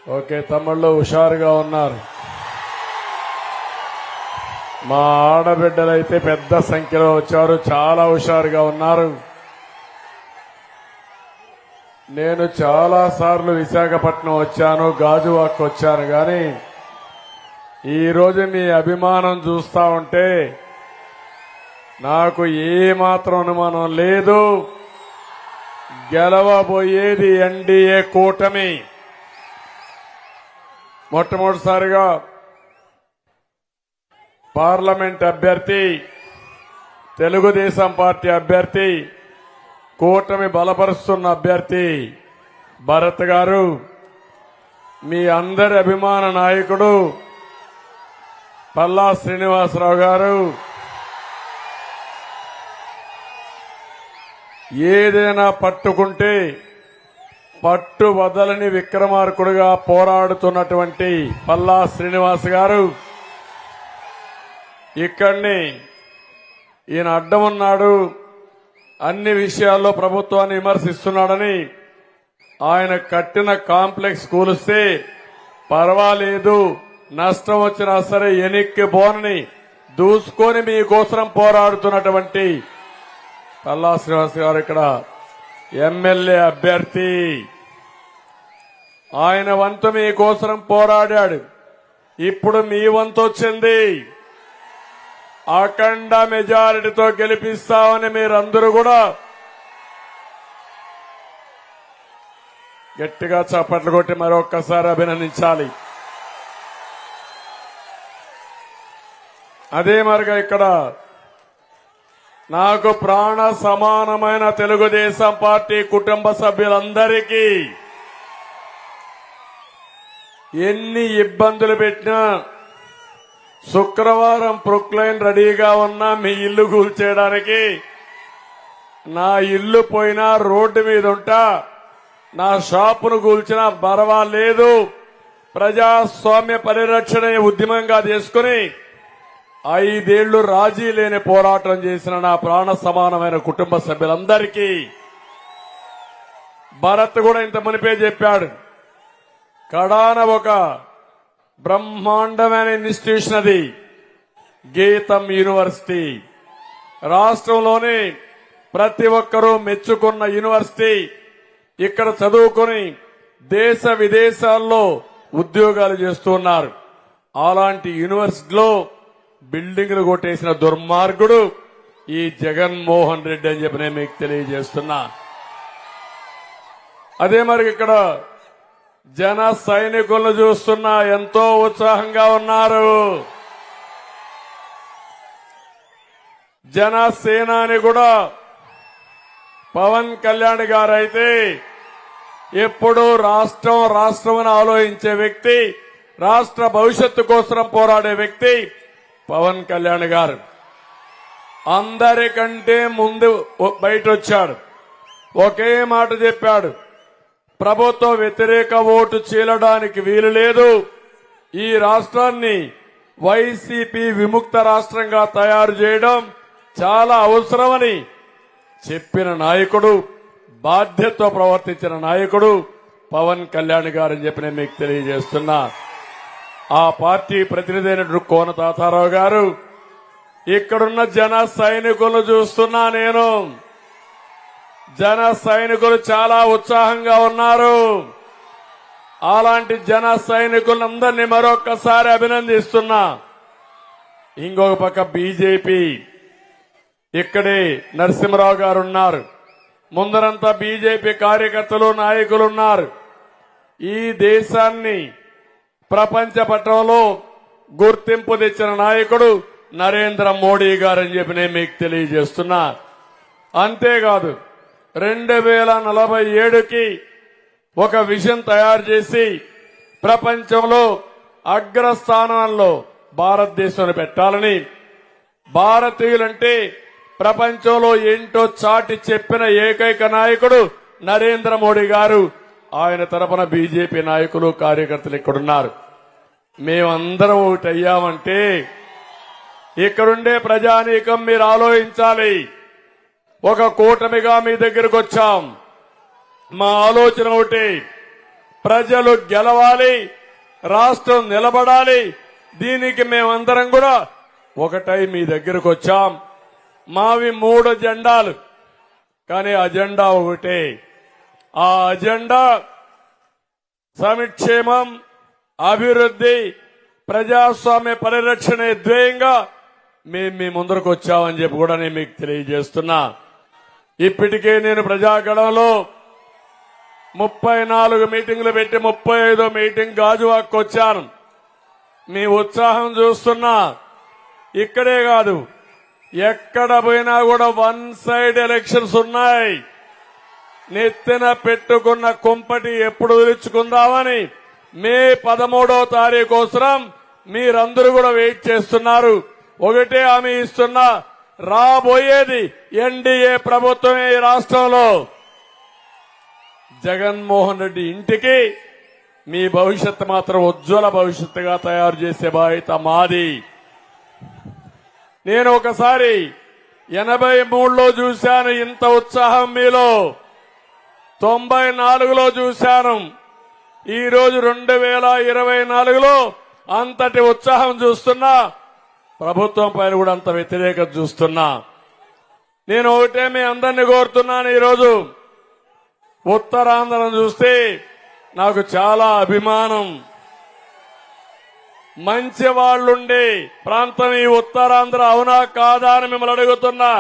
Okay, తమ్ముళ్ళు హుషారుగా ఉన్నారు. మా ఆడబిడ్డలైతే పెద్ద సంఖ్యలో వచ్చారు, చాలా హుషారుగా ఉన్నారు. నేను చాలా సార్లు విశాఖపట్నం వచ్చాను, గాజువాక్ వచ్చాను, కానీ ఈరోజు మీ అభిమానం చూస్తా ఉంటే నాకు ఏమాత్రం అనుమానం లేదు. గెలవబోయేది ఎన్డీఏ కూటమి. మొట్టమొదటిసారిగా పార్లమెంట్ అభ్యర్థి, తెలుగుదేశం పార్టీ అభ్యర్థి, కూటమి బలపరుస్తున్న అభ్యర్థి భరత్ గారు, మీ అందరి అభిమాన నాయకుడు పల్లా శ్రీనివాసరావు గారు ఏదైనా పట్టుకుంటే పట్టు వదలని విక్రమార్కుడుగా పోరాడుతున్నటువంటి పల్లా శ్రీనివాస్ గారు ఇక్కడిని ఈయన అడ్డం ఉన్నాడు, అన్ని విషయాల్లో ప్రభుత్వాన్ని విమర్శిస్తున్నాడని ఆయన కట్టిన కాంప్లెక్స్ కూలిస్తే పర్వాలేదు, నష్టం వచ్చినా సరే ఎనిక్కి బోనని దూసుకొని మీకోసం పోరాడుతున్నటువంటి పల్లా శ్రీనివాస్ గారు ఇక్కడ ఎమ్మెల్యే అభ్యర్థి. ఆయన వంతు మీకోసం పోరాడాడు. ఇప్పుడు మీ వంతు వచ్చింది. అఖండ మెజారిటీతో గెలిపిస్తామని మీరందరూ కూడా గట్టిగా చప్పట్లు కొట్టి మరొక్కసారి అభినందించాలి. అదే మరిగా ఇక్కడ నాకు ప్రాణ సమానమైన తెలుగుదేశం పార్టీ కుటుంబ సభ్యులందరికీ ఎన్ని ఇబ్బందులు పెట్టినా శుక్రవారం ప్రొక్లైన్ రెడీగా ఉన్నా మీ ఇల్లు కూల్చేయడానికి, నా ఇల్లు పోయినా రోడ్డు మీద ఉంటా, నా షాపును కూల్చినా పర్వాలేదు, ప్రజాస్వామ్య పరిరక్షణ ఉద్యమంగా చేసుకుని 5 ఏళ్లు రాజీ లేని పోరాటం చేసిన నా ప్రాణ సమానమైన కుటుంబ సభ్యులందరికీ భరత్ కూడా ఇంత మునిపే చెప్పాడు. కడాన ఒక బ్రహ్మాండమైన ఇన్స్టిట్యూషన్ అది గీతం యూనివర్సిటీ. రాష్ట్రంలోని ప్రతి ఒక్కరూ మెచ్చుకున్న యూనివర్సిటీ. ఇక్కడ చదువుకుని దేశ విదేశాల్లో ఉద్యోగాలు చేస్తున్నారు. అలాంటి యూనివర్సిటీలో బిల్డింగ్లు కొట్టేసిన దుర్మార్గుడు ఈ జగన్మోహన్ రెడ్డి అని చెప్పి నేను మీకు తెలియజేస్తున్నా. అదే మరి ఇక్కడ జన సైనికులను చూస్తున్నా ఎంతో ఉత్సాహంగా ఉన్నారు. జనసేనాని కూడా పవన్ కళ్యాణ్ గారు అయితే ఎప్పుడూ రాష్ట్రం అని ఆలోచించే వ్యక్తి, రాష్ట్ర భవిష్యత్తు కోసం పోరాడే వ్యక్తి పవన్ కళ్యాణ్ గారు. అందరికంటే ముందు బయట వచ్చాడు, ఒకే మాట చెప్పాడు, ప్రభుత్వ వ్యతిరేక ఓటు చీలడానికి వీలు లేదు, ఈ రాష్ట్రాన్ని వైసీపీ విముక్త రాష్ట్రంగా తయారు చేయడం చాలా అవసరమని చెప్పిన నాయకుడు, బాధ్యతతో ప్రవర్తించిన నాయకుడు పవన్ కళ్యాణ్ గారని చెప్పి నేను మీకు తెలియజేస్తున్నా. ఆ పార్టీ ప్రతినిధి అయిన కోన తాతారావు గారు, ఇక్కడున్న జన సైనికులను చూస్తున్నా నేను. జన సైనికులు చాలా ఉత్సాహంగా ఉన్నారు. అలాంటి జన సైనికులందరినీ మరొక్కసారి అభినందిస్తున్నా. ఇంకొక పక్క బీజేపీ, ఇక్కడే నరసింహరావు గారు ఉన్నారు. ముందరంతా బీజేపీ కార్యకర్తలు, నాయకులున్నారు. ఈ దేశాన్ని ప్రపంచ పటంలో గుర్తింపు తెచ్చిన నాయకుడు నరేంద్ర మోడీ గారని చెప్పి నేను మీకు తెలియజేస్తున్నా. అంతేకాదు 2047కి ఒక విజన్ తయారు చేసి ప్రపంచంలో అగ్రస్థానంలో భారతదేశాన్ని పెట్టాలని, భారతీయులంటే ప్రపంచంలో ఏంటో చాటి చెప్పిన ఏకైక నాయకుడు నరేంద్ర మోడీ గారు. ఆయన తరపున బీజేపీ నాయకులు, కార్యకర్తలు ఇక్కడున్నారు. మేమందరం ఒకటి అయ్యామంటే ఇక్కడుండే ప్రజానీకం మీరు ఆలోచించాలి. ఒక కూటమిగా మీ దగ్గరకు వచ్చాం. మా ఆలోచన ఒకటి, ప్రజలు గెలవాలి, రాష్ట్రం నిలబడాలి. దీనికి మేమందరం కూడా ఒకటై మీ దగ్గరకు వచ్చాం. మావి 3 అజెండాలు, కానీ అజెండా ఒకటే. ఆ అజెండా సంక్షేమం, అభివృద్ధి, ప్రజాస్వామ్య పరిరక్షణ ధ్యేయంగా మేము మీ ముందరకు వచ్చామని చెప్పి కూడా నేను మీకు తెలియజేస్తున్నా. ఇప్పటికే నేను ప్రజాగణంలో 34 మీటింగ్లు పెట్టి 35వ మీటింగ్ గాజువాక్ వచ్చాను. మీ ఉత్సాహం చూస్తున్నా. ఇక్కడే కాదు, ఎక్కడ పోయినా కూడా 1 సైడ్ ఎలక్షన్స్ ఉన్నాయి. నెత్తిన పెట్టుకున్న కుంపటి ఎప్పుడు వదిలించుకుందామని మే 13వ తారీఖు కోసం మీరందరూ కూడా వెయిట్ చేస్తున్నారు. ఒకటే హామీ ఇస్తున్నా, రాబోయేది ఎన్డీఏ ప్రభుత్వమే. ఈ రాష్ట్రంలో జగన్మోహన్ రెడ్డి ఇంటికి మీ భవిష్యత్తు మాత్రం ఉజ్వల భవిష్యత్తుగా తయారు చేసే బాధ్యత మాది. నేను ఒకసారి 83లో చూశాను ఇంత ఉత్సాహం మీలో, 94లో చూశాను. ఈ రోజు 2024లో అంతటి ఉత్సాహం చూస్తున్నా, ప్రభుత్వం పైన కూడా అంత వ్యతిరేకత చూస్తున్నా. నేను ఒకటే మీ అందరినీ కోరుతున్నాను, ఈరోజు ఉత్తరాంధ్రం చూస్తే నాకు చాలా అభిమానం. మంచి వాళ్ళుండే ప్రాంతం ఈ ఉత్తరాంధ్ర, అవునా కాదా అని మిమ్మల్ని అడుగుతున్నా.